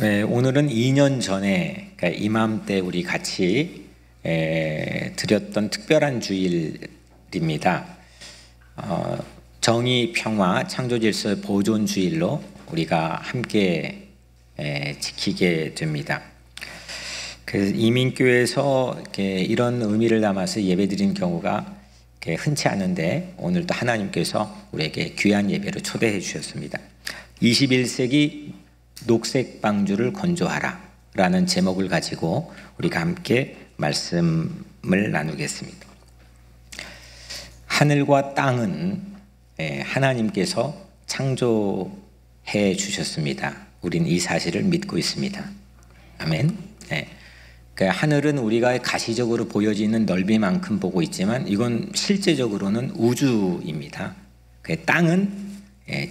네, 오늘은 2년 전에 그러니까 이맘때 우리 같이 드렸던 특별한 주일입니다. 정의, 평화, 창조질서의 보존 주일로 우리가 함께 지키게 됩니다. 그래서 이민교회에서 이런 의미를 담아서 예배드리는 경우가 흔치 않은데 오늘도 하나님께서 우리에게 귀한 예배로 초대해 주셨습니다. 21세기 녹색 방주를 건조하라 라는 제목을 가지고 우리가 함께 말씀을 나누겠습니다. 하늘과 땅은 하나님께서 창조해 주셨습니다. 우린 이 사실을 믿고 있습니다. 아멘. 그러니까 하늘은 우리가 가시적으로 보여지는 넓이만큼 보고 있지만 이건 실제적으로는 우주입니다. 땅은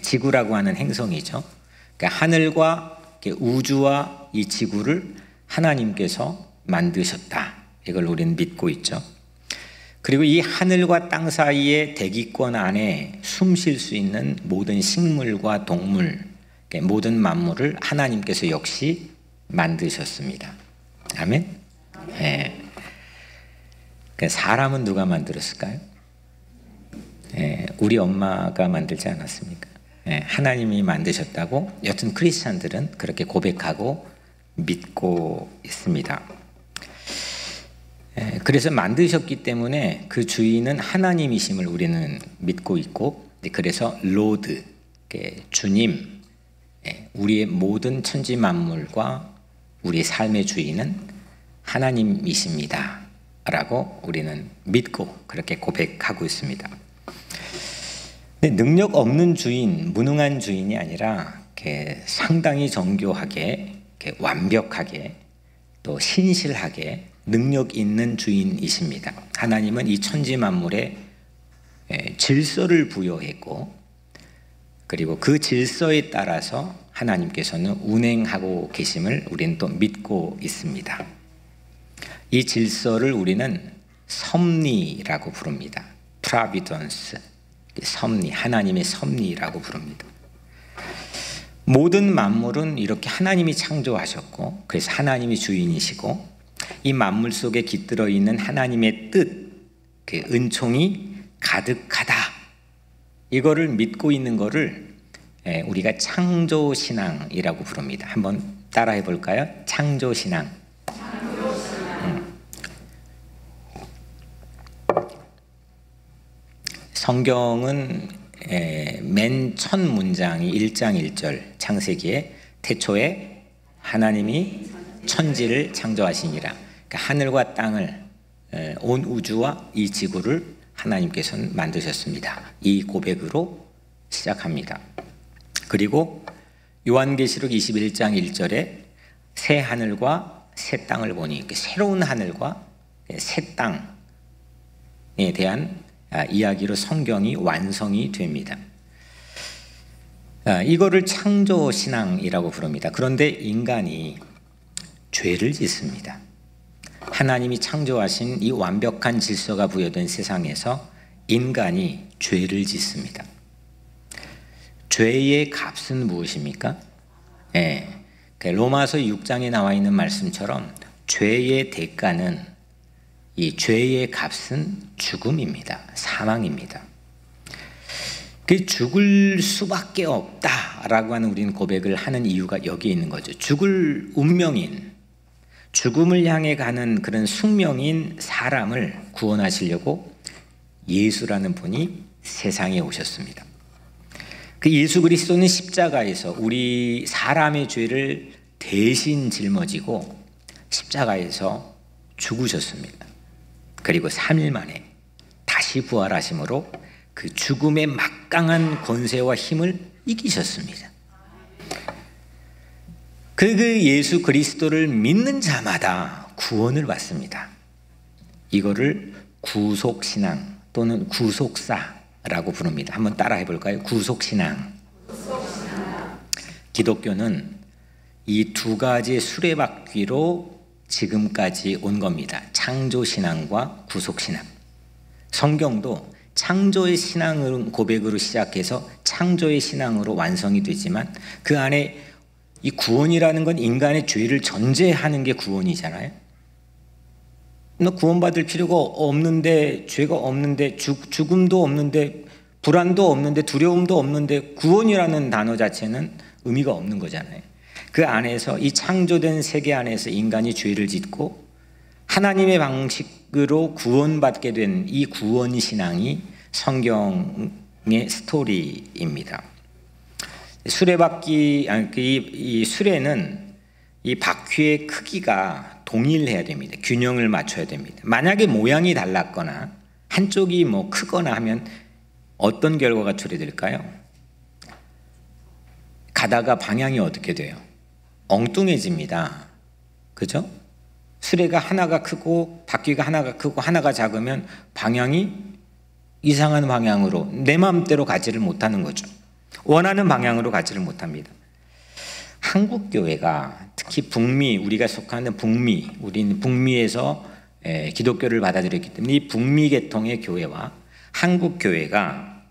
지구라고 하는 행성이죠. 그러니까 하늘과 우주와 이 지구를 하나님께서 만드셨다. 이걸 우리는 믿고 있죠. 그리고 이 하늘과 땅 사이의 대기권 안에 숨 쉴 수 있는 모든 식물과 동물, 모든 만물을 하나님께서 역시 만드셨습니다. 아멘. 사람은 누가 만들었을까요? 우리 엄마가 만들지 않았습니까? 하나님이 만드셨다고 여튼 크리스찬들은 그렇게 고백하고 믿고 있습니다. 그래서 만드셨기 때문에 그 주인은 하나님이심을 우리는 믿고 있고, 그래서 로드, 주님, 우리의 모든 천지 만물과 우리 삶의 주인은 하나님이십니다 라고 우리는 믿고 그렇게 고백하고 있습니다. 능력 없는 주인, 무능한 주인이 아니라 상당히 정교하게, 완벽하게, 또 신실하게 능력 있는 주인이십니다. 하나님은 이 천지 만물에 질서를 부여했고, 그리고 그 질서에 따라서 하나님께서는 운행하고 계심을 우리는 또 믿고 있습니다. 이 질서를 우리는 섭리라고 부릅니다. Providence. 섭리, 하나님의 섭리라고 부릅니다. 모든 만물은 이렇게 하나님이 창조하셨고, 그래서 하나님이 주인이시고, 이 만물 속에 깃들어 있는 하나님의 뜻, 그 은총이 가득하다. 이거를 믿고 있는 거를 우리가 창조신앙이라고 부릅니다. 한번 따라해 볼까요? 창조신앙. 성경은 맨 첫 문장이 1장 1절 창세기에 태초에 하나님이 천지를 창조하시니라. 그러니까 하늘과 땅을, 온 우주와 이 지구를 하나님께서는 만드셨습니다. 이 고백으로 시작합니다. 그리고 요한계시록 21장 1절에 새 하늘과 새 땅을 보니, 새로운 하늘과 새 땅에 대한 이야기로 성경이 완성이 됩니다. 이거를 창조신앙이라고 부릅니다. 그런데 인간이 죄를 짓습니다. 하나님이 창조하신 이 완벽한 질서가 부여된 세상에서 인간이 죄를 짓습니다. 죄의 값은 무엇입니까? 로마서 6장에 나와 있는 말씀처럼 죄의 대가는, 이 죄의 값은 죽음입니다. 사망입니다. 그 죽을 수밖에 없다라고 하는 우리는 고백을 하는 이유가 여기에 있는 거죠. 죽을 운명인, 죽음을 향해 가는 그런 숙명인 사람을 구원하시려고 예수라는 분이 세상에 오셨습니다. 그 예수 그리스도는 십자가에서 우리 사람의 죄를 대신 짊어지고 십자가에서 죽으셨습니다. 그리고 3일 만에 다시 부활하심으로 그 죽음의 막강한 권세와 힘을 이기셨습니다. 그 예수 그리스도를 믿는 자마다 구원을 받습니다. 이거를 구속신앙 또는 구속사라고 부릅니다. 한번 따라해 볼까요? 구속신앙. 기독교는 이 두 가지 수레바퀴로 지금까지 온 겁니다. 창조신앙과 구속신앙. 성경도 창조의 신앙을 고백으로 시작해서 창조의 신앙으로 완성이 되지만 그 안에 이 구원이라는 건 인간의 죄를 전제하는 게 구원이잖아요. 너 구원받을 필요가 없는데, 죄가 없는데, 죽음도 없는데, 불안도 없는데, 두려움도 없는데 구원이라는 단어 자체는 의미가 없는 거잖아요. 그 안에서, 이 창조된 세계 안에서 인간이 죄를 짓고 하나님의 방식으로 구원받게 된 이 구원신앙이 성경의 스토리입니다. 수레바퀴, 이 수레는 이 바퀴의 크기가 동일해야 됩니다. 균형을 맞춰야 됩니다. 만약에 모양이 달랐거나 한쪽이 뭐 크거나 하면 어떤 결과가 초래될까요? 가다가 방향이 어떻게 돼요? 엉뚱해집니다. 그죠? 수레가 하나가 크고 바퀴가 하나가 크고 하나가 작으면 방향이 이상한 방향으로 내 마음대로 가지를 못하는 거죠. 원하는 방향으로 가지를 못합니다. 한국 교회가 특히 북미, 우리가 속하는 북미, 우리는 북미에서 기독교를 받아들였기 때문에 이 북미 계통의 교회와 한국 교회가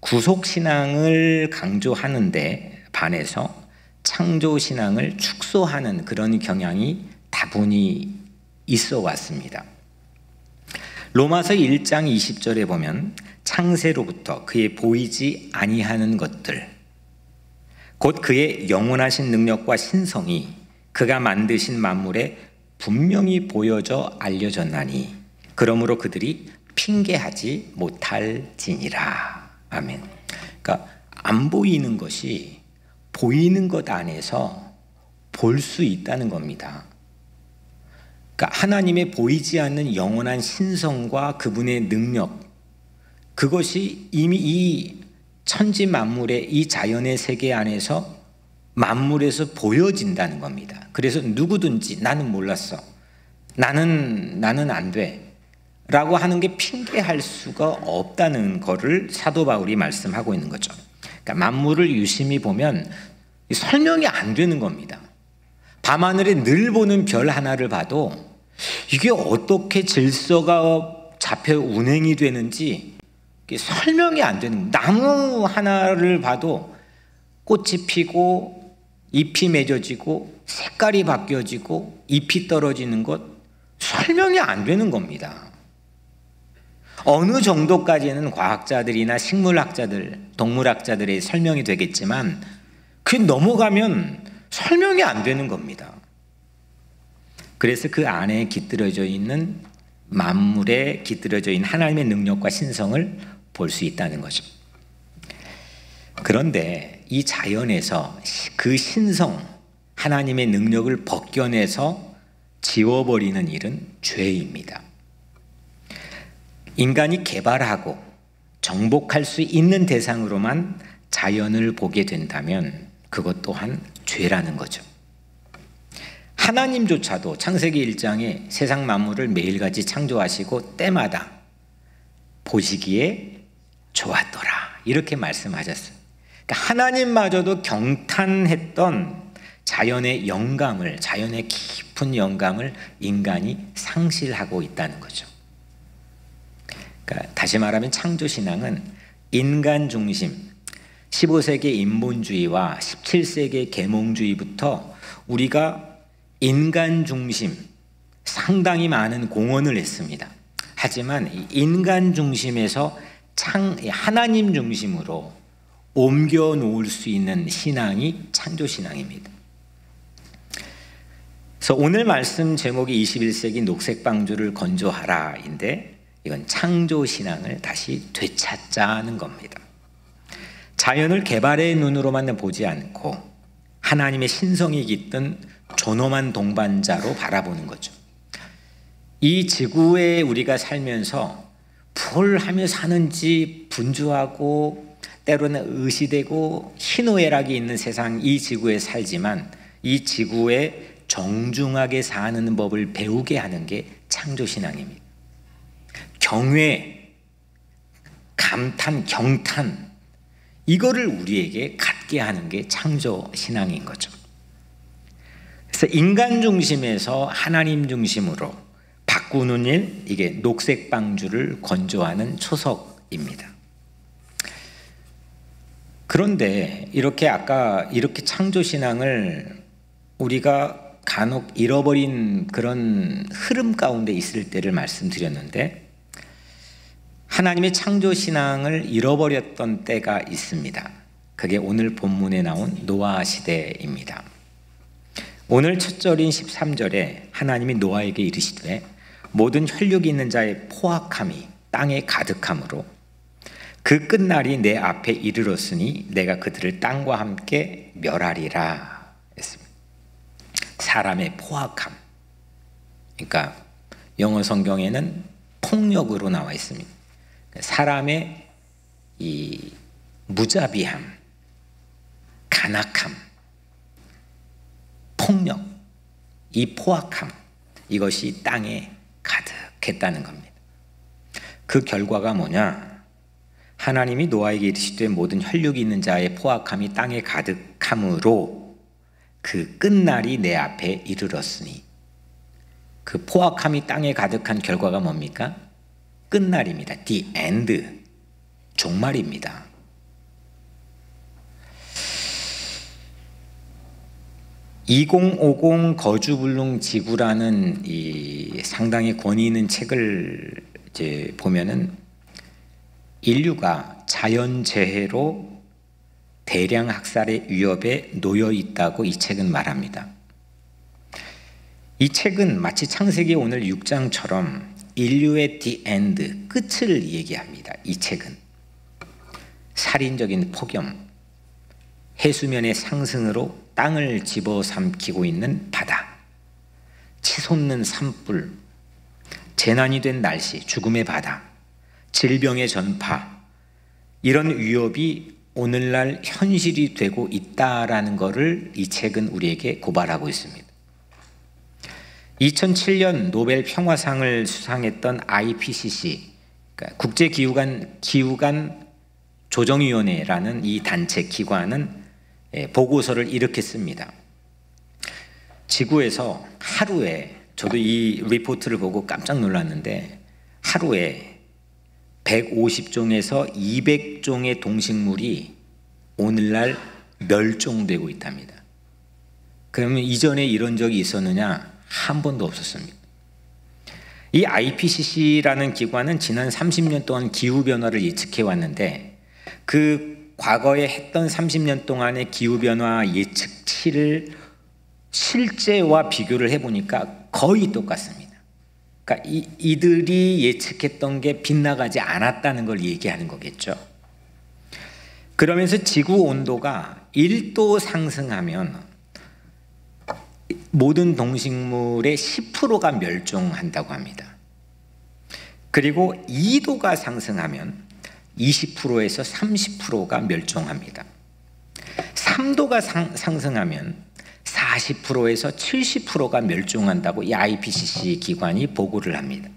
구속신앙을 강조하는데 반해서 창조신앙을 축소하는 그런 경향이 다분히 있어 왔습니다. 로마서 1장 20절에 보면 창세로부터 그의 보이지 아니하는 것들, 곧 그의 영원하신 능력과 신성이 그가 만드신 만물에 분명히 보여져 알려졌나니 그러므로 그들이 핑계하지 못할지니라. 아멘. 그러니까 안 보이는 것이 보이는 것 안에서 볼 수 있다는 겁니다. 그러니까 하나님의 보이지 않는 영원한 신성과 그분의 능력, 그것이 이미 이 천지 만물의 이 자연의 세계 안에서 만물에서 보여진다는 겁니다. 그래서 누구든지 나는 몰랐어, 나는 안 돼 라고 하는 게 핑계할 수가 없다는 것을 사도 바울이 말씀하고 있는 거죠. 그러니까 만물을 유심히 보면 설명이 안 되는 겁니다. 밤하늘에 늘 보는 별 하나를 봐도 이게 어떻게 질서가 잡혀 운행이 되는지 설명이 안 되는, 나무 하나를 봐도 꽃이 피고 잎이 맺어지고 색깔이 바뀌어지고 잎이 떨어지는 것 설명이 안 되는 겁니다. 어느 정도까지는 과학자들이나 식물학자들, 동물학자들의 설명이 되겠지만 그 넘어가면 설명이 안 되는 겁니다. 그래서 그 안에 깃들어져 있는 만물에 깃들어져 있는 하나님의 능력과 신성을 볼 수 있다는 거죠. 그런데 이 자연에서 그 신성, 하나님의 능력을 벗겨내서 지워버리는 일은 죄입니다. 인간이 개발하고 정복할 수 있는 대상으로만 자연을 보게 된다면 그것 또한 죄라는 거죠. 하나님조차도 창세기 1장에 세상 만물을 매일같이 창조하시고 때마다 보시기에 좋았더라 이렇게 말씀하셨어요. 그러니까 하나님마저도 경탄했던 자연의 영감을, 자연의 깊은 영감을 인간이 상실하고 있다는 거죠. 그러니까 다시 말하면 창조신앙은 인간 중심, 15세기 인본주의와 17세기 계몽주의부터 우리가 인간 중심 상당히 많은 공헌을 했습니다. 하지만 인간 중심에서 하나님 중심으로 옮겨 놓을 수 있는 신앙이 창조신앙입니다. 그래서 오늘 말씀 제목이 21세기 녹색방주를 건조하라인데 이건 창조신앙을 다시 되찾자는 겁니다. 자연을 개발의 눈으로만 보지 않고 하나님의 신성이 깃든 존엄한 동반자로 바라보는 거죠. 이 지구에 우리가 살면서 뭘 하며 사는지 분주하고 때로는 의시되고 희노애락이 있는 세상 이 지구에 살지만 이 지구에 정중하게 사는 법을 배우게 하는 게 창조신앙입니다. 경외, 감탄, 경탄 이거를 우리에게 갖게 하는 게 창조신앙인 거죠. 그래서 인간 중심에서 하나님 중심으로 바꾸는 일, 이게 녹색방주를 건조하는 초석입니다. 그런데 이렇게 아까 이렇게 창조신앙을 우리가 간혹 잃어버린 그런 흐름 가운데 있을 때를 말씀드렸는데, 하나님의 창조신앙을 잃어버렸던 때가 있습니다. 그게 오늘 본문에 나온 노아 시대입니다. 오늘 첫 절인 13절에 하나님이 노아에게 이르시되 모든 혈육이 있는 자의 포악함이 땅에 가득함으로 그 끝날이 내 앞에 이르렀으니 내가 그들을 땅과 함께 멸하리라 했습니다. 사람의 포악함, 그러니까 영어 성경에는 폭력으로 나와 있습니다. 사람의 이 무자비함, 간악함, 폭력, 이 포악함, 이것이 땅에 가득했다는 겁니다. 그 결과가 뭐냐? 하나님이 노아에게 이르시되 모든 혈육이 있는 자의 포악함이 땅에 가득함으로 그 끝날이 내 앞에 이르렀으니, 그 포악함이 땅에 가득한 결과가 뭡니까? 끝날입니다. The end, 종말입니다. (2050) 거주불능지구라는 이 상당히 권위 있는 책을 이제 보면은 인류가 자연재해로 대량 학살의 위협에 놓여 있다고 이 책은 말합니다. 이 책은 마치 창세기 오늘 6장처럼 인류의 the end, 끝을 얘기합니다. 이 책은 살인적인 폭염, 해수면의 상승으로 땅을 집어삼키고 있는 바다, 치솟는 산불, 재난이 된 날씨, 죽음의 바다, 질병의 전파, 이런 위협이 오늘날 현실이 되고 있다라는 것을 이 책은 우리에게 고발하고 있습니다. 2007년 노벨 평화상을 수상했던 IPCC, 그러니까 국제기후관 조정위원회라는 이 단체 기관은 보고서를 이렇게 씁니다. 지구에서 하루에, 저도 이 리포트를 보고 깜짝 놀랐는데, 하루에 150종에서 200종의 동식물이 오늘날 멸종되고 있답니다. 그러면 이전에 이런 적이 있었느냐? 한 번도 없었습니다. 이 IPCC라는 기관은 지난 30년 동안 기후변화를 예측해 왔는데, 그 과거에 했던 30년 동안의 기후변화 예측치를 실제와 비교를 해보니까 거의 똑같습니다. 그러니까 이들이 예측했던 게 빗나가지 않았다는 걸 얘기하는 거겠죠. 그러면서 지구 온도가 1도 상승하면 모든 동식물의 10%가 멸종한다고 합니다. 그리고 2도가 상승하면 20%에서 30%가 멸종합니다. 3도가 상승하면 40%에서 70%가 멸종한다고 이 IPCC 기관이 보고를 합니다.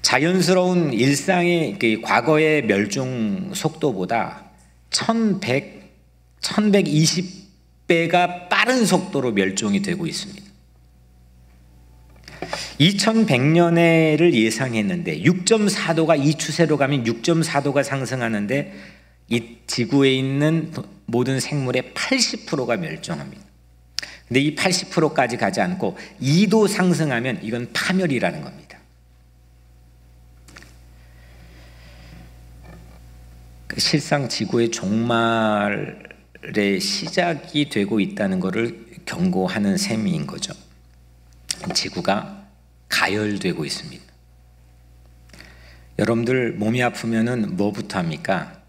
자연스러운 일상의 과거의 멸종 속도보다 1120배가 빠른 속도로 멸종이 되고 있습니다. 2100년에를 예상했는데 6.4도가 이 추세로 가면 6.4도가 상승하는데 이 지구에 있는 모든 생물의 80%가 멸종합니다. 근데 이 80%까지 가지 않고 2도 상승하면 이건 파멸이라는 겁니다. 실상 지구의 종말의 시작이 되고 있다는 것을 경고하는 셈인 거죠. 지구가 가열되고 있습니다. 여러분들 몸이 아프면은 뭐부터 합니까?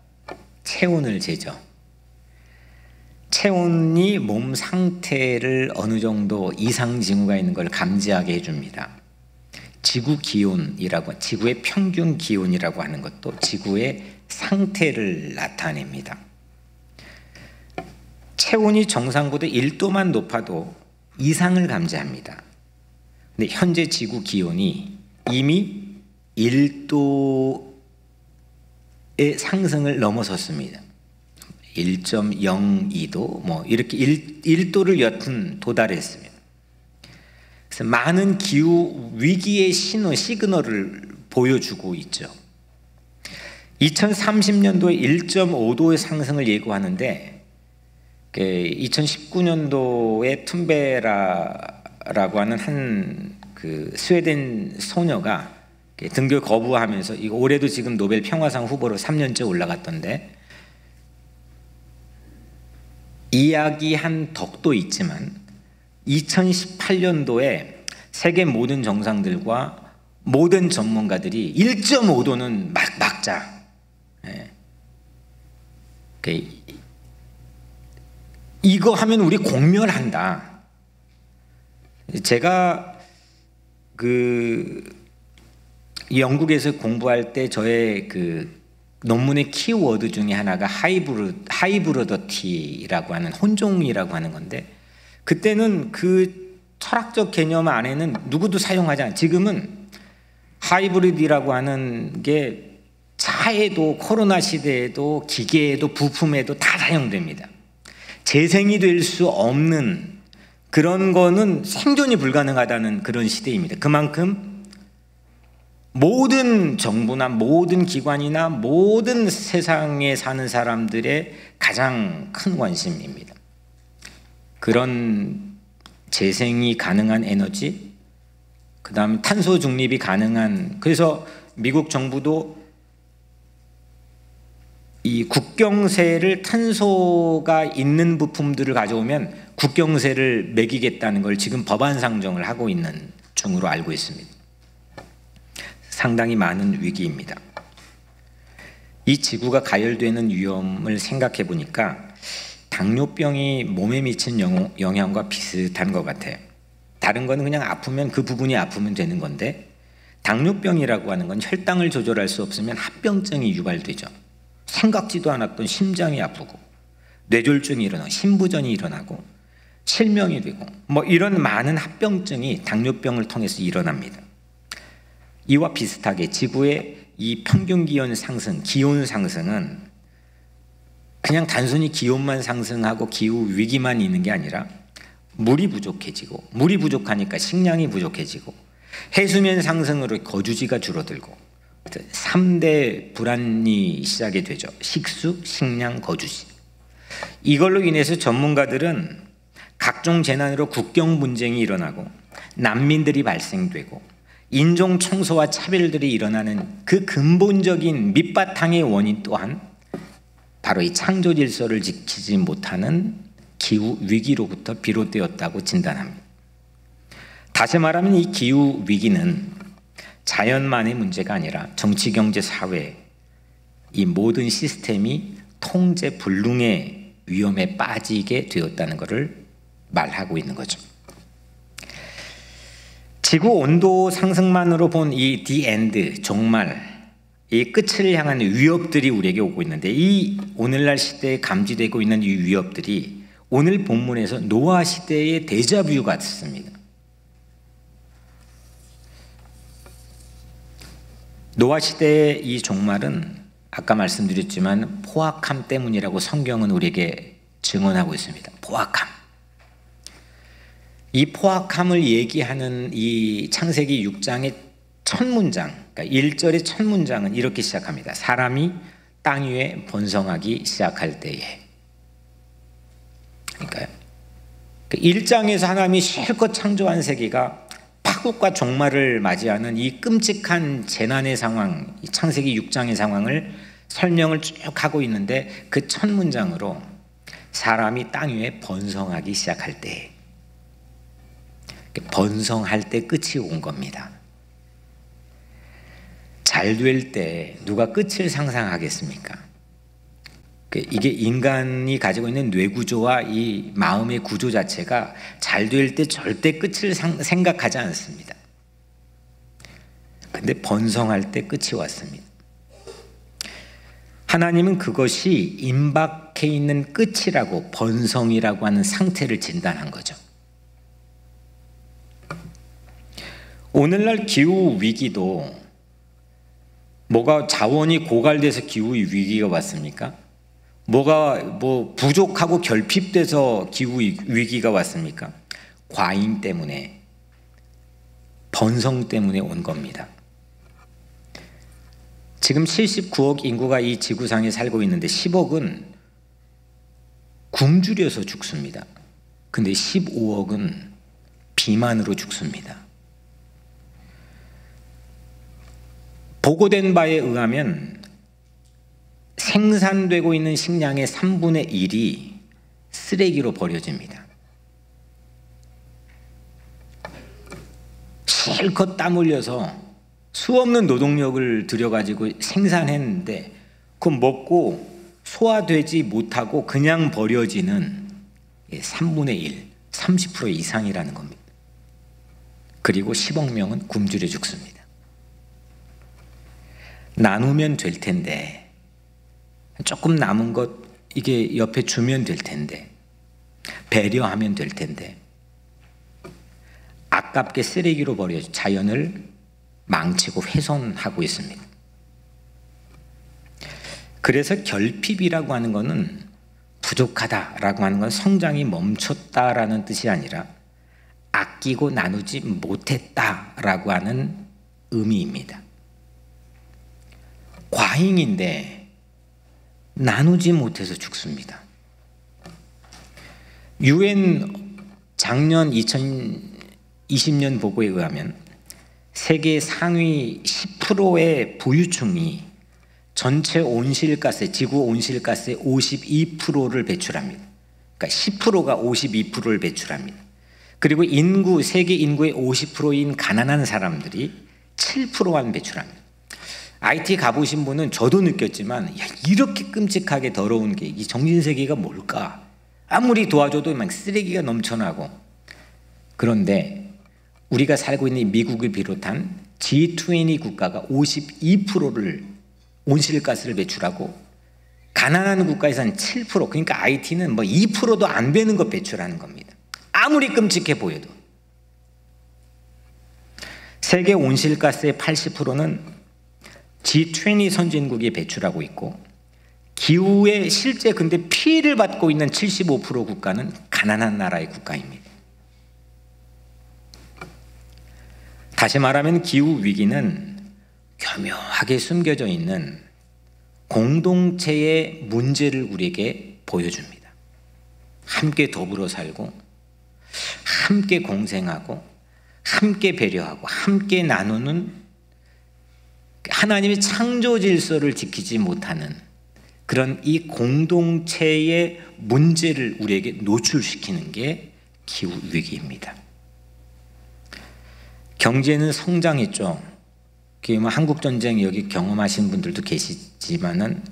체온을 재죠. 체온이 몸 상태를 어느 정도 이상 징후가 있는 걸 감지하게 해줍니다. 지구 기온이라고, 지구의 평균 기온이라고 하는 것도 지구의 상태를 나타냅니다. 체온이 정상보다 1도만 높아도 이상을 감지합니다. 근데 현재 지구 기온이 이미 1도의 상승을 넘어섰습니다. 1.02도 뭐 이렇게 1도를 여튼 도달했습니다. 그래서 많은 기후 위기의 시그널을 보여주고 있죠. 2030년도에 1.5도의 상승을 예고하는데 2019년도에 툰베라라고 하는 한 스웨덴 소녀가 등교 거부하면서 이거 올해도 지금 노벨 평화상 후보로 3년째 올라갔던데, 이야기한 덕도 있지만 2018년도에 세계 모든 정상들과 모든 전문가들이 1.5도는 막자. 이거 하면 우리 공멸한다. 제가 영국에서 공부할 때 저의 논문의 키워드 중에 하나가 하이브리더티라고 하는, 혼종이라고 하는 건데, 그때는 그 철학적 개념 안에는 누구도 사용하지 않아요. 지금은 하이브리드라고 하는 게 차에도, 코로나 시대에도, 기계에도, 부품에도 다 사용됩니다. 재생이 될 수 없는 그런 거는 생존이 불가능하다는 그런 시대입니다. 그만큼 모든 정부나 모든 기관이나 모든 세상에 사는 사람들의 가장 큰 관심입니다. 그런 재생이 가능한 에너지, 그 다음에 탄소 중립이 가능한, 그래서 미국 정부도 이 국경세를, 탄소가 있는 부품들을 가져오면 국경세를 매기겠다는 걸 지금 법안 상정을 하고 있는 중으로 알고 있습니다. 상당히 많은 위기입니다. 이 지구가 가열되는 위험을 생각해 보니까 당뇨병이 몸에 미친 영향과 비슷한 것 같아요. 다른 거는 그냥 아프면 그 부분이 아프면 되는 건데, 당뇨병이라고 하는 건 혈당을 조절할 수 없으면 합병증이 유발되죠. 생각지도 않았던 심장이 아프고, 뇌졸중이 일어나고, 심부전이 일어나고, 실명이 되고, 이런 많은 합병증이 당뇨병을 통해서 일어납니다. 이와 비슷하게 지구의 이 평균 기온 상승, 기온 상승은 그냥 단순히 기온만 상승하고 기후 위기만 있는 게 아니라 물이 부족해지고, 물이 부족하니까 식량이 부족해지고, 해수면 상승으로 거주지가 줄어들고, 3대 불안이 시작이 되죠. 식수, 식량, 거주지. 이걸로 인해서 전문가들은 각종 재난으로 국경 분쟁이 일어나고, 난민들이 발생되고, 인종 청소와 차별들이 일어나는 그 근본적인 밑바탕의 원인 또한 바로 이 창조 질서를 지키지 못하는 기후 위기로부터 비롯되었다고 진단합니다. 다시 말하면 이 기후 위기는 자연만의 문제가 아니라 정치, 경제, 사회, 이 모든 시스템이 통제 불능의 위험에 빠지게 되었다는 것을 말하고 있는 거죠. 지구 온도 상승만으로 본 이 the end, 종말, 이 끝을 향한 위협들이 우리에게 오고 있는데, 이 오늘날 시대에 감지되고 있는 이 위협들이 오늘 본문에서 노아 시대의 데자뷰 같습니다. 노아 시대의 이 종말은 아까 말씀드렸지만 포악함 때문이라고 성경은 우리에게 증언하고 있습니다. 포악함. 이 포악함을 얘기하는 이 창세기 6장의 첫 문장, 그러니까 1절의 첫 문장은 이렇게 시작합니다. 사람이 땅 위에 번성하기 시작할 때에. 그러니까요. 1장에서 하나님이 실컷 창조한 세계가 파국과 종말을 맞이하는 이 끔찍한 재난의 상황, 이 창세기 6장의 상황을 설명을 쭉 하고 있는데, 그 첫 문장으로 사람이 땅 위에 번성하기 시작할 때, 번성할 때 끝이 온 겁니다. 잘 될 때 누가 끝을 상상하겠습니까? 이게 인간이 가지고 있는 뇌구조와 이 마음의 구조 자체가 잘 될 때 절대 끝을 생각하지 않습니다. 근데 번성할 때 끝이 왔습니다. 하나님은 그것이 임박해 있는 끝이라고, 번성이라고 하는 상태를 진단한 거죠. 오늘날 기후 위기도 뭐가 자원이 고갈돼서 기후 위기가 왔습니까? 뭐가 부족하고 결핍돼서 기후 위기가 왔습니까? 과잉 때문에, 번성 때문에 온 겁니다. 지금 79억 인구가 이 지구상에 살고 있는데 10억은 굶주려서 죽습니다. 근데 15억은 비만으로 죽습니다. 보고된 바에 의하면 생산되고 있는 식량의 3분의 1이 쓰레기로 버려집니다. 실컷 땀 흘려서 수없는 노동력을 들여가지고 생산했는데 그 먹고 소화되지 못하고 그냥 버려지는 3분의 1, 30% 이상이라는 겁니다. 그리고 10억 명은 굶주려 죽습니다. 나누면 될 텐데, 조금 남은 것 이게 옆에 주면 될 텐데, 배려하면 될 텐데, 아깝게 쓰레기로 버려 자연을 망치고 훼손하고 있습니다. 그래서 결핍이라고 하는 것은 부족하다라고 하는 건 성장이 멈췄다라는 뜻이 아니라 아끼고 나누지 못했다라고 하는 의미입니다. 과잉인데 나누지 못해서 죽습니다. UN 작년 2020년 보고에 의하면 세계 상위 10%의 부유층이 전체 온실가스, 지구 온실가스의 52%를 배출합니다. 그러니까 10%가 52%를 배출합니다. 그리고 인구, 세계 인구의 50%인 가난한 사람들이 7%만 배출합니다. IT 가보신 분은 저도 느꼈지만, 야, 이렇게 끔찍하게 더러운 게 이 정신세계가 뭘까? 아무리 도와줘도 막 쓰레기가 넘쳐나고. 그런데 우리가 살고 있는 미국을 비롯한 G20 국가가 52%를 온실가스를 배출하고, 가난한 국가에서는 7%, 그러니까 IT는 뭐 2%도 안 되는 것 배출하는 겁니다. 아무리 끔찍해 보여도. 세계 온실가스의 80%는 G20 선진국이 배출하고 있고, 기후에 실제 근데 피해를 받고 있는 75% 국가는 가난한 나라의 국가입니다. 다시 말하면 기후 위기는 교묘하게 숨겨져 있는 공동체의 문제를 우리에게 보여줍니다. 함께 더불어 살고, 함께 공생하고, 함께 배려하고, 함께 나누는 하나님의 창조 질서를 지키지 못하는 그런 이 공동체의 문제를 우리에게 노출시키는 게 기후 위기입니다. 경제는 성장했죠. 뭐 한국 전쟁 여기 경험하신 분들도 계시지만은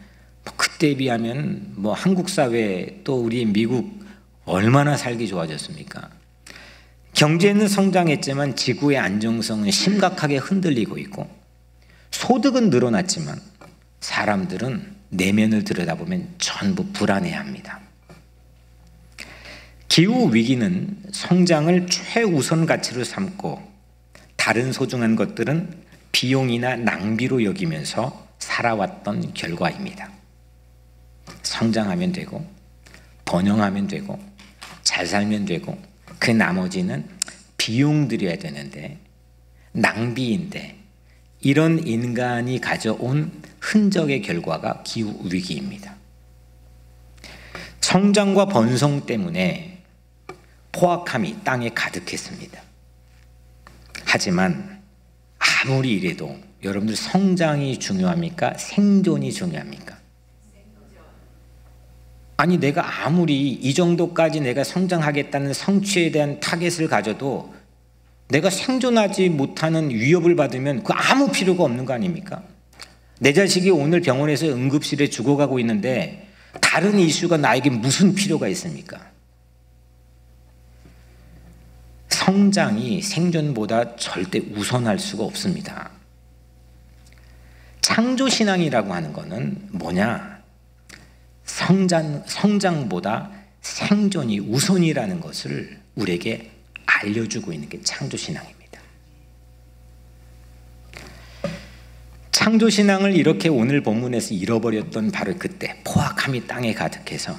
그때에 비하면 뭐 한국 사회 또 우리 미국 얼마나 살기 좋아졌습니까? 경제는 성장했지만 지구의 안정성은 심각하게 흔들리고 있고, 소득은 늘어났지만 사람들은 내면을 들여다보면 전부 불안해합니다. 기후 위기는 성장을 최우선 가치로 삼고 다른 소중한 것들은 비용이나 낭비로 여기면서 살아왔던 결과입니다. 성장하면 되고, 번영하면 되고, 잘 살면 되고, 그 나머지는 비용 들여야 되는데, 낭비인데, 이런 인간이 가져온 흔적의 결과가 기후 위기입니다. 성장과 번성 때문에 포악함이 땅에 가득했습니다. 하지만 아무리 이래도 여러분들 성장이 중요합니까? 생존이 중요합니까? 아니 내가 아무리 이 정도까지 내가 성장하겠다는 성취에 대한 타겟을 가져도 내가 생존하지 못하는 위협을 받으면 그 아무 필요가 없는 거 아닙니까? 내 자식이 오늘 병원에서 응급실에 죽어가고 있는데 다른 이슈가 나에게 무슨 필요가 있습니까? 성장이 생존보다 절대 우선할 수가 없습니다. 창조신앙이라고 하는 것은 뭐냐? 성장보다 생존이 우선이라는 것을 우리에게 알려주고 있는 게 창조신앙입니다. 창조신앙을 이렇게 오늘 본문에서 잃어버렸던 바로 그때 포악함이 땅에 가득해서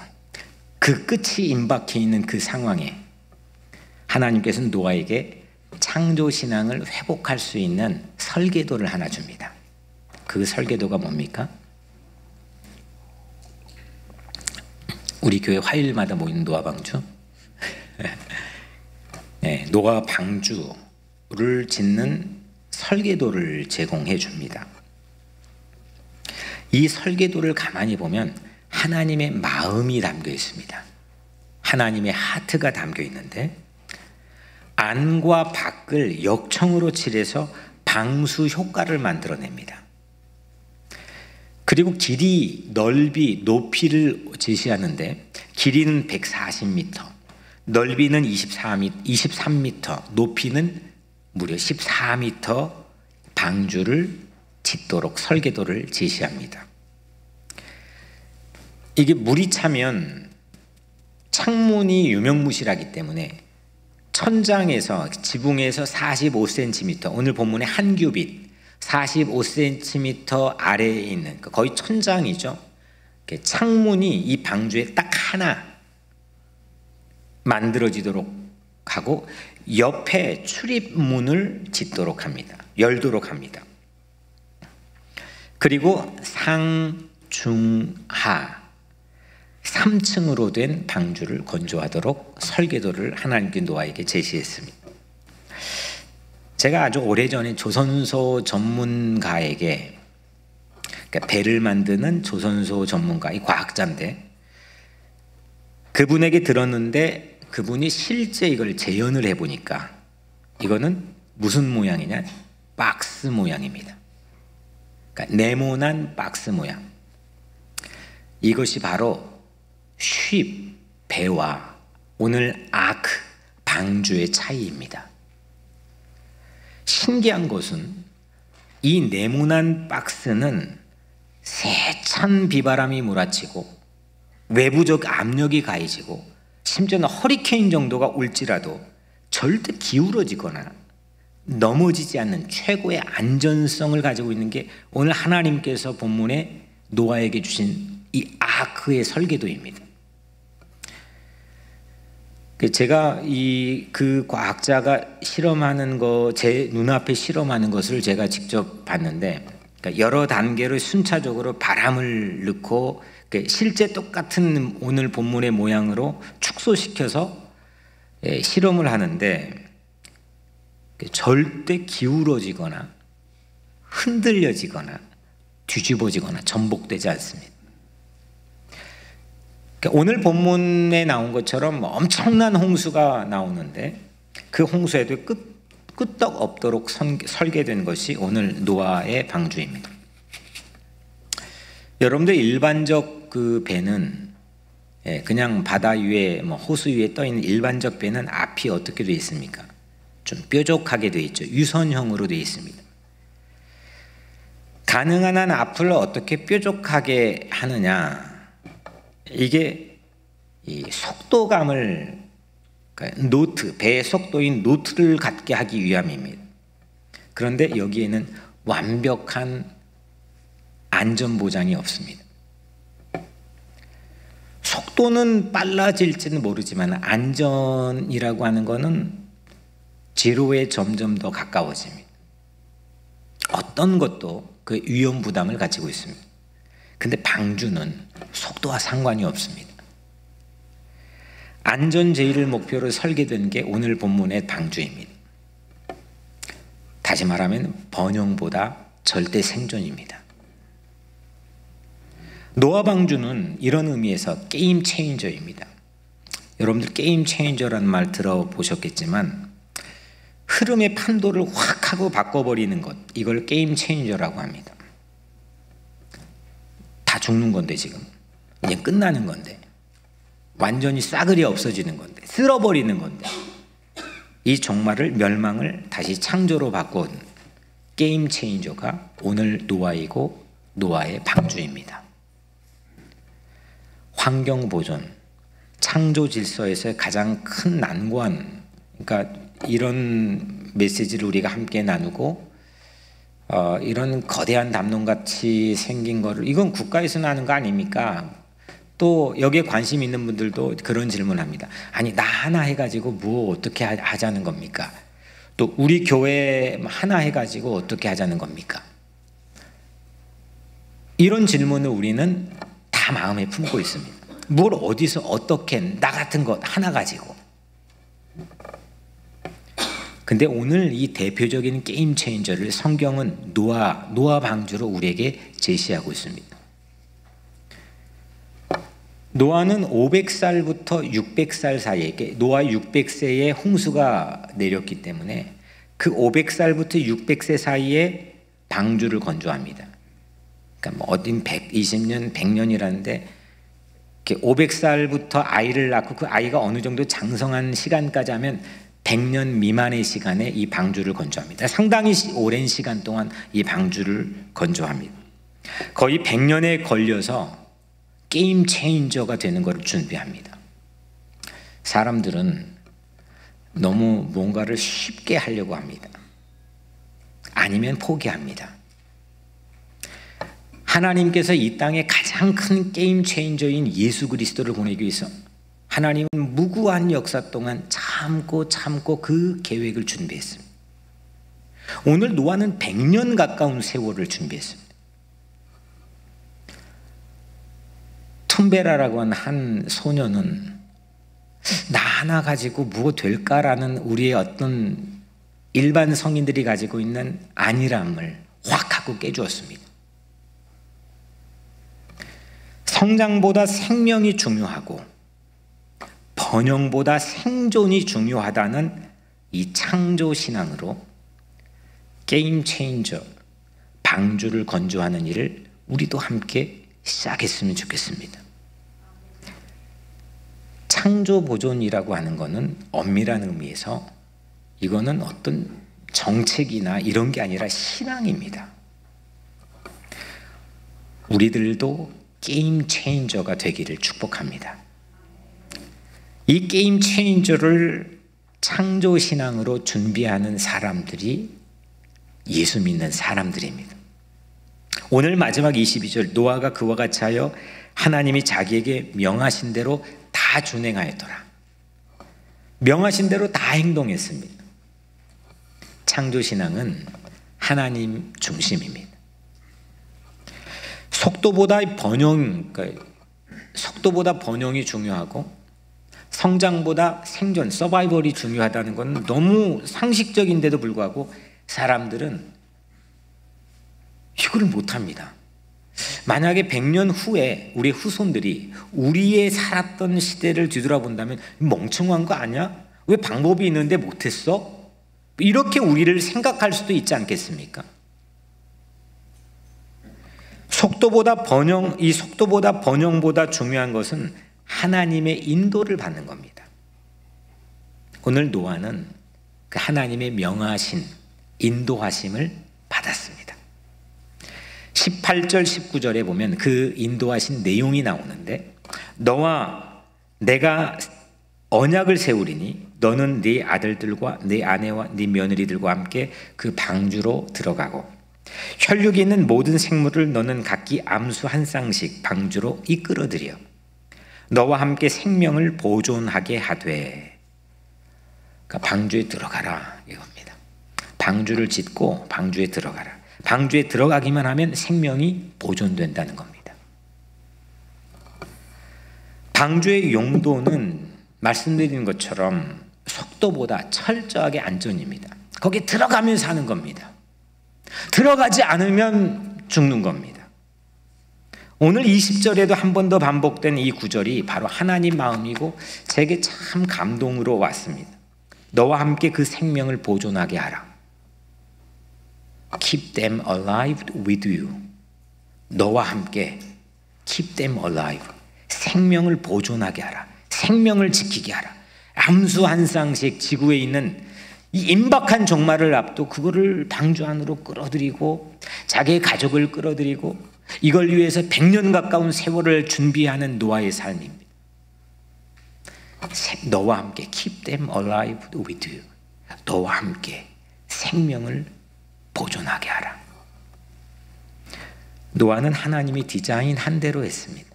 그 끝이 임박해 있는 그 상황에 하나님께서는 노아에게 창조신앙을 회복할 수 있는 설계도를 하나 줍니다. 그 설계도가 뭡니까? 우리 교회 화요일마다 모이는 노아 방주. 네, 노아 방주를 짓는 설계도를 제공해 줍니다. 이 설계도를 가만히 보면 하나님의 마음이 담겨 있습니다. 하나님의 하트가 담겨 있는데 안과 밖을 역청으로 칠해서 방수 효과를 만들어냅니다. 그리고 길이, 넓이, 높이를 제시하는데 길이는 140m, 넓이는 23m, 높이는 무려 14m 방주를 짓도록 설계도를 제시합니다. 이게 물이 차면 창문이 유명무실하기 때문에 천장에서 지붕에서 45cm, 오늘 본문의 한 규빗 45cm 아래에 있는 거의 천장이죠. 창문이 이 방주에 딱 하나 만들어지도록 하고 옆에 출입문을 짓도록 합니다. 열도록 합니다. 그리고 상, 중, 하 3층으로 된 방주를 건조하도록 설계도를 하나님께 노아에게 제시했습니다. 제가 아주 오래전에 조선소 전문가에게, 그러니까 배를 만드는 조선소 전문가, 이 과학자인데 그분에게 들었는데 그분이 실제 이걸 재현을 해보니까 이거는 무슨 모양이냐? 박스 모양입니다. 그러니까 네모난 박스 모양. 이것이 바로 쉽, 배와 오늘 아크, 방주의 차이입니다. 신기한 것은 이 네모난 박스는 세찬 비바람이 몰아치고 외부적 압력이 가해지고 심지어는 허리케인 정도가 올지라도 절대 기울어지거나 넘어지지 않는 최고의 안전성을 가지고 있는 게 오늘 하나님께서 본문에 노아에게 주신 이 아크의 설계도입니다. 제가 그 과학자가 실험하는 거, 제 눈앞에 실험하는 것을 제가 직접 봤는데, 그러니까 여러 단계로 순차적으로 바람을 넣고 실제 똑같은 오늘 본문의 모양으로 축소시켜서 실험을 하는데 절대 기울어지거나 흔들려지거나 뒤집어지거나 전복되지 않습니다. 오늘 본문에 나온 것처럼 엄청난 홍수가 나오는데 그 홍수에도 끄떡 없도록 설계된 것이 오늘 노아의 방주입니다. 여러분들 일반적 그 배는 그냥 바다 위에 호수 위에 떠 있는 일반적 배는 앞이 어떻게 되어 있습니까? 좀 뾰족하게 되어 있죠. 유선형으로 되어 있습니다. 가능한 한 앞을 어떻게 뾰족하게 하느냐? 이게 이 속도감을, 그러니까 노트, 배의 속도인 노트를 갖게 하기 위함입니다. 그런데 여기에는 완벽한 안전보장이 없습니다. 속도는 빨라질지는 모르지만 안전이라고 하는 것은 제로에 점점 더 가까워집니다. 어떤 것도 그 위험 부담을 가지고 있습니다. 근데 방주는 속도와 상관이 없습니다. 안전 제일을 목표로 설계된 게 오늘 본문의 방주입니다. 다시 말하면 번영보다 절대 생존입니다. 노아 방주는 이런 의미에서 게임 체인저입니다. 여러분들 게임 체인저라는 말 들어보셨겠지만 흐름의 판도를 확 하고 바꿔버리는 것, 이걸 게임 체인저라고 합니다. 다 죽는 건데 지금 이제 끝나는 건데 완전히 싸그리 없어지는 건데 쓸어버리는 건데 이 종말을 멸망을 다시 창조로 바꾼 게임 체인저가 오늘 노아이고 노아의 방주입니다. 환경 보존, 창조 질서에서의 가장 큰 난관, 그러니까 이런 메시지를 우리가 함께 나누고 이런 거대한 담론같이 생긴 거를, 이건 국가에서 하는 거 아닙니까? 또 여기에 관심 있는 분들도 그런 질문합니다. 아니 나 하나 해가지고 뭐 어떻게 하자는 겁니까? 또 우리 교회 하나 해가지고 어떻게 하자는 겁니까? 이런 질문을 우리는 다 마음에 품고 있습니다. 뭘 어디서 어떻게 나 같은 것 하나 가지고. 근데 오늘 이 대표적인 게임 체인저를 성경은 노아 방주로 우리에게 제시하고 있습니다. 노아는 500살부터 600살 사이에, 노아 600세에 홍수가 내렸기 때문에 그 500살부터 600세 사이에 방주를 건조합니다. 그러니까 뭐 어딘 120년, 100년이라는데 500살부터 아이를 낳고 그 아이가 어느 정도 장성한 시간까지 하면 100년 미만의 시간에 이 방주를 건조합니다. 상당히 오랜 시간 동안 이 방주를 건조합니다. 거의 100년에 걸려서 게임 체인저가 되는 것을 준비합니다. 사람들은 너무 뭔가를 쉽게 하려고 합니다. 아니면 포기합니다. 하나님께서 이 땅에 가장 큰 게임 체인저인 예수 그리스도를 보내기 위해서 하나님은 무구한 역사 동안 참고 그 계획을 준비했습니다. 오늘 노아는 100년 가까운 세월을 준비했습니다. 툼베라라고 하는 한 소녀는 나 하나 가지고 무엇 될까라는 우리의 어떤 일반 성인들이 가지고 있는 안일함을 확 하고 깨주었습니다. 성장보다 생명이 중요하고 번영보다 생존이 중요하다는 이 창조신앙으로 게임 체인저, 방주를 건조하는 일을 우리도 함께 시작했으면 좋겠습니다. 창조보존이라고 하는 것은 엄밀한 의미에서 이거는 어떤 정책이나 이런 게 아니라 신앙입니다. 우리들도 게임 체인저가 되기를 축복합니다. 이 게임 체인저를 창조신앙으로 준비하는 사람들이 예수 믿는 사람들입니다. 오늘 마지막 22절, 노아가 그와 같이 하여 하나님이 자기에게 명하신 대로 다 준행하였더라. 명하신 대로 다 행동했습니다. 창조신앙은 하나님 중심입니다. 속도보다 번영이 중요하고 성장보다 생존, 서바이벌이 중요하다는 건 너무 상식적인데도 불구하고 사람들은 이걸 못합니다. 만약에 100년 후에 우리 후손들이 우리의 살았던 시대를 뒤돌아본다면 멍청한 거 아니야? 왜 방법이 있는데 못했어? 이렇게 우리를 생각할 수도 있지 않겠습니까? 속도보다 번영보다 중요한 것은 하나님의 인도를 받는 겁니다. 오늘 노아는 그 하나님의 명하신 인도하심을 받았습니다. 18절 19절에 보면 그 인도하신 내용이 나오는데, 너와 내가 언약을 세우리니 너는 네 아들들과 네 아내와 네 며느리들과 함께 그 방주로 들어가고 혈육이 있는 모든 생물을 너는 각기 암수 한 쌍씩 방주로 이끌어들여 너와 함께 생명을 보존하게 하되. 그러니까 방주에 들어가라 이겁니다. 방주를 짓고 방주에 들어가라. 방주에 들어가기만 하면 생명이 보존된다는 겁니다. 방주의 용도는 말씀드린 것처럼 속도보다 철저하게 안전입니다. 거기에 들어가면 사는 겁니다. 들어가지 않으면 죽는 겁니다. 오늘 20절에도 한 번 더 반복된 이 구절이 바로 하나님 마음이고 제게 참 감동으로 왔습니다. 너와 함께 그 생명을 보존하게 하라. Keep them alive with you. 너와 함께 keep them alive. 생명을 보존하게 하라. 생명을 지키게 하라. 암수 한 쌍씩 지구에 있는 이 임박한 종말을 앞두고 그거를 방주 안으로 끌어들이고 자기의 가족을 끌어들이고 이걸 위해서 100년 가까운 세월을 준비하는 노아의 삶입니다. 너와 함께 keep them alive with you. 너와 함께 생명을 보존하게 하라. 노아는 하나님이 디자인한 대로 했습니다.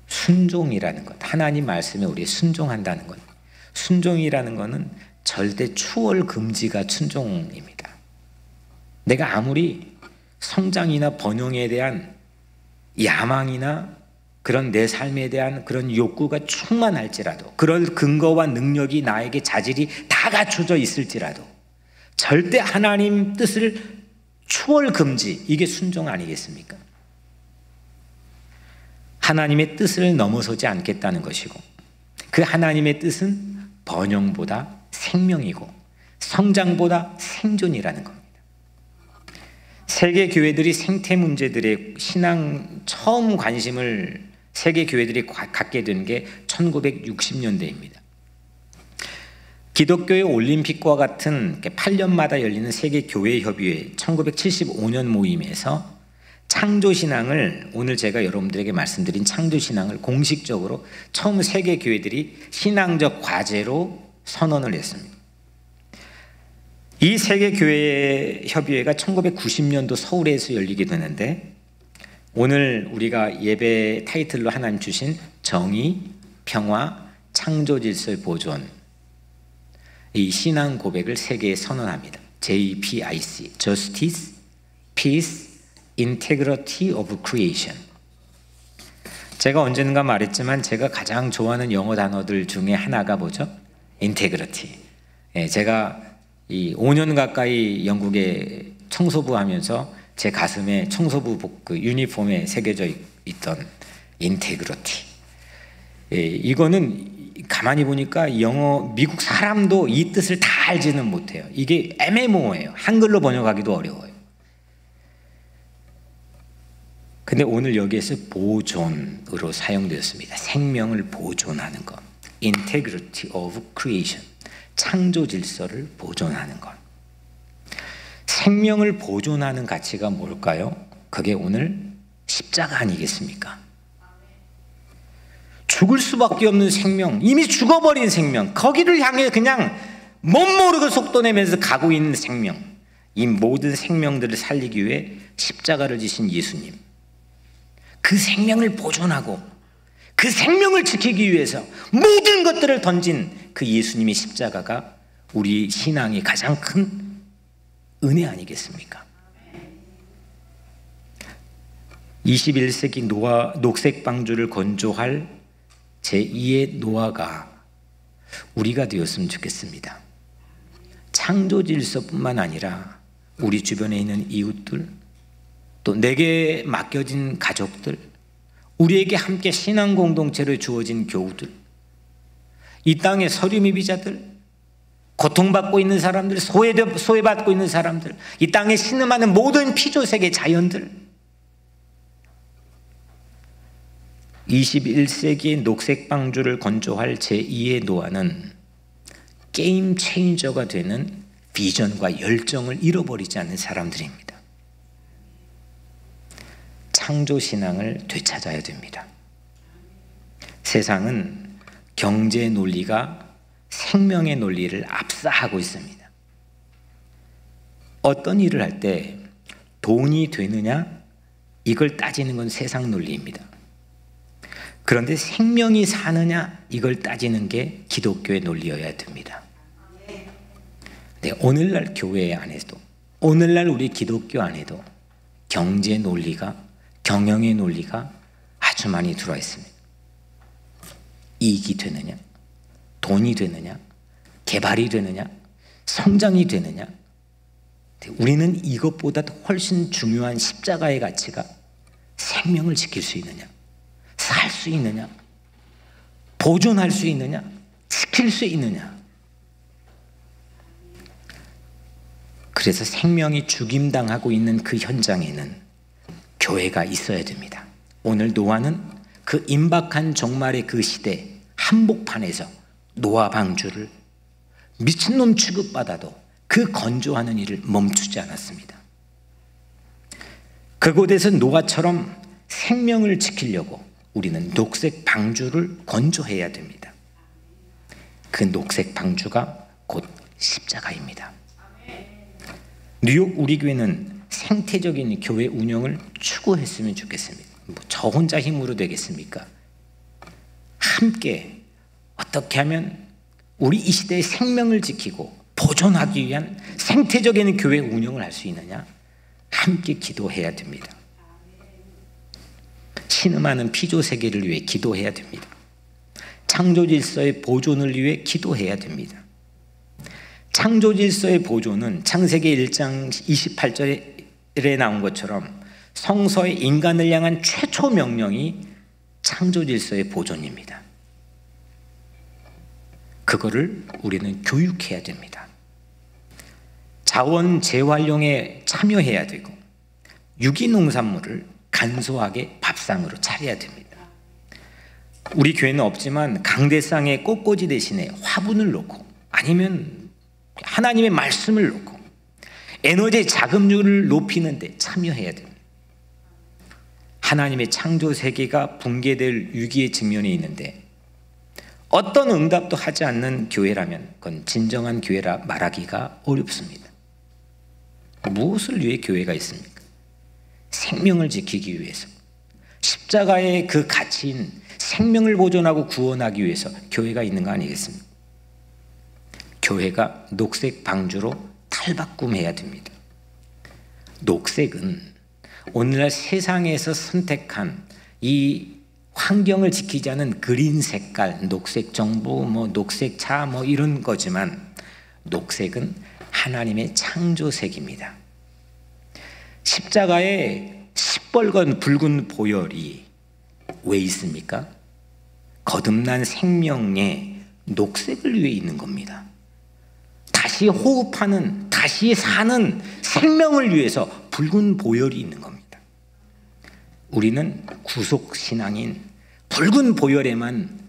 순종이라는 것, 하나님 말씀에 우리 순종한다는 것, 순종이라는 것은 절대 추월 금지가 순종입니다. 내가 아무리 성장이나 번영에 대한 야망이나 그런 내 삶에 대한 그런 욕구가 충만할지라도, 그럴 근거와 능력이 나에게 자질이 다 갖춰져 있을지라도 절대 하나님 뜻을 추월 금지, 이게 순종 아니겠습니까? 하나님의 뜻을 넘어서지 않겠다는 것이고, 그 하나님의 뜻은 번영보다 생명이고 성장보다 생존이라는 겁니다. 세계 교회들이 생태 문제들의 신앙 처음 관심을 세계 교회들이 갖게 된 게 1960년대입니다. 기독교의 올림픽과 같은 8년마다 열리는 세계 교회 협의회 1975년 모임에서 창조신앙을, 오늘 제가 여러분들에게 말씀드린 창조신앙을 공식적으로 처음 세계 교회들이 신앙적 과제로 선언을 했습니다. 이 세계 교회 협의회가 1990년도 서울에서 열리게 되는데, 오늘 우리가 예배 타이틀로 하나님 주신 정의, 평화, 창조 질서의 보존, 이 신앙 고백을 세계에 선언합니다. JPIC, Justice, Peace, Integrity of Creation. 제가 언젠가 말했지만 제가 가장 좋아하는 영어 단어들 중에 하나가 뭐죠? Integrity. 제가 이 5년 가까이 영국에 청소부 하면서 제 가슴에 청소부 그 유니폼에 새겨져 있던 Integrity. 이거는 가만히 보니까 영어 미국 사람도 이 뜻을 다 알지는 못해요. 이게 애매모호해요. 한글로 번역하기도 어려워요. 근데 오늘 여기에서 보존으로 사용되었습니다. 생명을 보존하는 것. Integrity of Creation. 창조 질서를 보존하는 것. 생명을 보존하는 가치가 뭘까요? 그게 오늘 십자가 아니겠습니까? 죽을 수밖에 없는 생명, 이미 죽어버린 생명, 거기를 향해 그냥 못 모르고 속도 내면서 가고 있는 생명, 이 모든 생명들을 살리기 위해 십자가를 지신 예수님, 그 생명을 보존하고 그 생명을 지키기 위해서 모든 것들을 던진 그 예수님의 십자가가 우리 신앙의 가장 큰 은혜 아니겠습니까? 21세기 녹색 방주를 건조할 제2의 노아가 우리가 되었으면 좋겠습니다. 창조 질서뿐만 아니라 우리 주변에 있는 이웃들, 또 내게 맡겨진 가족들, 우리에게 함께 신앙 공동체로 주어진 교우들, 이 땅의 서류미비자들, 고통받고 있는 사람들, 소외받고 있는 사람들, 이 땅에 신음하는 모든 피조세계 자연들, 21세기의 녹색 방주를 건조할 제2의 노아는 게임 체인저가 되는 비전과 열정을 잃어버리지 않는 사람들입니다. 창조신앙을 되찾아야 됩니다. 세상은 경제 논리가 생명의 논리를 압사하고 있습니다. 어떤 일을 할 때 돈이 되느냐, 이걸 따지는 건 세상 논리입니다. 그런데 생명이 사느냐, 이걸 따지는 게 기독교의 논리여야 됩니다. 네, 오늘날 교회 안에도, 오늘날 우리 기독교 안에도 경제 논리가, 경영의 논리가 아주 많이 들어와 있습니다. 이익이 되느냐, 돈이 되느냐, 개발이 되느냐, 성장이 되느냐. 우리는 이것보다 훨씬 중요한 십자가의 가치가 생명을 지킬 수 있느냐, 살 수 있느냐, 보존할 수 있느냐, 지킬 수 있느냐. 그래서 생명이 죽임당하고 있는 그 현장에는 교회가 있어야 됩니다. 오늘 노아는 그 임박한 종말의 그 시대 한복판에서 노아 방주를 미친놈 취급받아도 그 건조하는 일을 멈추지 않았습니다. 그곳에서 노아처럼 생명을 지키려고 우리는 녹색 방주를 건조해야 됩니다. 그 녹색 방주가 곧 십자가입니다. 뉴욕 우리 교회는 생태적인 교회 운영을 추구했으면 좋겠습니다. 저 혼자 힘으로 되겠습니까? 함께 어떻게 하면 우리 이 시대의 생명을 지키고 보존하기 위한 생태적인 교회 운영을 할 수 있느냐, 함께 기도해야 됩니다. 신음하는 피조 세계를 위해 기도해야 됩니다. 창조 질서의 보존을 위해 기도해야 됩니다. 창조 질서의 보존은 창세기 1장 28절에 나온 것처럼 성서의 인간을 향한 최초 명령이 창조 질서의 보존입니다. 그거를 우리는 교육해야 됩니다. 자원 재활용에 참여해야 되고 유기농산물을 간소하게 밥상으로 차려야 됩니다. 우리 교회는 없지만 강대상에 꽃꽂이 대신에 화분을 놓고 아니면 하나님의 말씀을 놓고 에너지 자금률을 높이는 데 참여해야 됩니다. 하나님의 창조 세계가 붕괴될 위기의 직면에 있는데 어떤 응답도 하지 않는 교회라면 그건 진정한 교회라 말하기가 어렵습니다. 무엇을 위해 교회가 있습니까? 생명을 지키기 위해서, 십자가의 그 가치인 생명을 보존하고 구원하기 위해서 교회가 있는 거 아니겠습니까? 교회가 녹색 방주로 탈바꿈해야 됩니다. 녹색은 오늘날 세상에서 선택한 이 환경을 지키지 않은 그린 색깔, 녹색 정보, 녹색 차 이런 거지만 녹색은 하나님의 창조색입니다. 십자가에 시뻘건 붉은 보혈이 왜 있습니까? 거듭난 생명의 녹색을 위해 있는 겁니다. 다시 호흡하는, 다시 사는 생명을 위해서 붉은 보혈이 있는 겁니다. 우리는 구속신앙인 붉은 보혈에만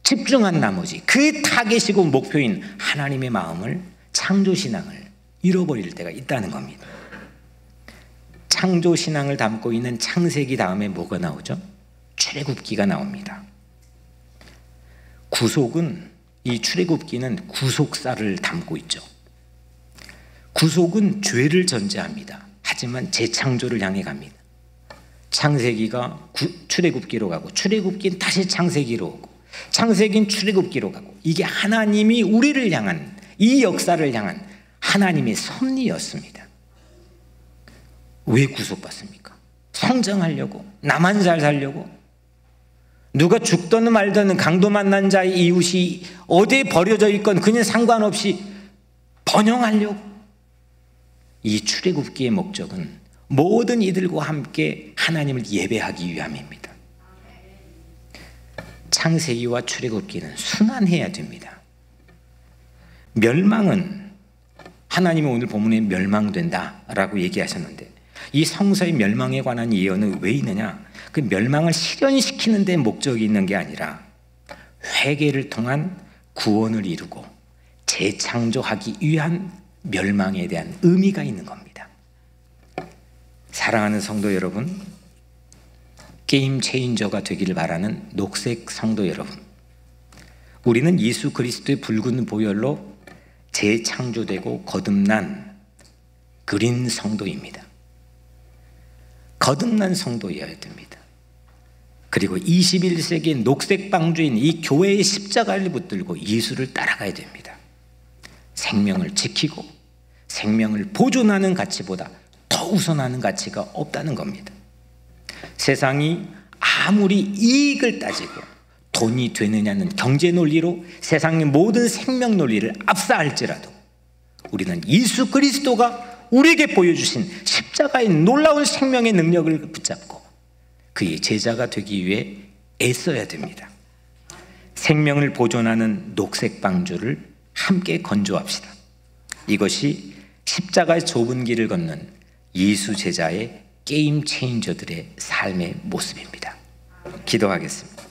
집중한 나머지 그 타겟이고 목표인 하나님의 마음을, 창조신앙을 잃어버릴 때가 있다는 겁니다. 창조신앙을 담고 있는 창세기 다음에 뭐가 나오죠? 출애굽기가 나옵니다. 구속은, 이 출애굽기는 구속사를 담고 있죠. 구속은 죄를 전제합니다. 하지만 재창조를 향해 갑니다. 창세기가 출애굽기로 가고 출애굽기는 다시 창세기로 오고 창세기는 출애굽기로 가고, 이게 하나님이 우리를 향한, 이 역사를 향한 하나님의 섭리였습니다. 왜 구속받습니까? 성장하려고, 나만 잘 살려고, 누가 죽든 말든 강도 만난 자의 이웃이 어디에 버려져 있건 그냥 상관없이 번영하려고. 이 출애굽기의 목적은 모든 이들과 함께 하나님을 예배하기 위함입니다. 창세기와 출애굽기는 순환해야 됩니다. 멸망은, 하나님이 오늘 본문에 멸망된다라고 얘기하셨는데 이 성서의 멸망에 관한 예언은 왜 있느냐? 그 멸망을 실현시키는 데 목적이 있는 게 아니라 회개를 통한 구원을 이루고 재창조하기 위한 멸망에 대한 의미가 있는 겁니다. 사랑하는 성도 여러분, 게임 체인저가 되기를 바라는 녹색 성도 여러분, 우리는 예수 그리스도의 붉은 보혈로 재창조되고 거듭난 그린 성도입니다. 거듭난 성도여야 됩니다. 그리고 21세기의 녹색 방주인 이 교회의 십자가를 붙들고 예수를 따라가야 됩니다. 생명을 지키고 생명을 보존하는 가치보다 더 우선하는 가치가 없다는 겁니다. 세상이 아무리 이익을 따지고 돈이 되느냐는 경제 논리로 세상의 모든 생명 논리를 압사할지라도 우리는 예수 그리스도가 우리에게 보여주신 십자가의 놀라운 생명의 능력을 붙잡고 그의 제자가 되기 위해 애써야 됩니다. 생명을 보존하는 녹색 방주를 함께 건조합시다. 이것이 십자가의 좁은 길을 걷는 예수 제자의 게임 체인저들의 삶의 모습입니다. 기도하겠습니다.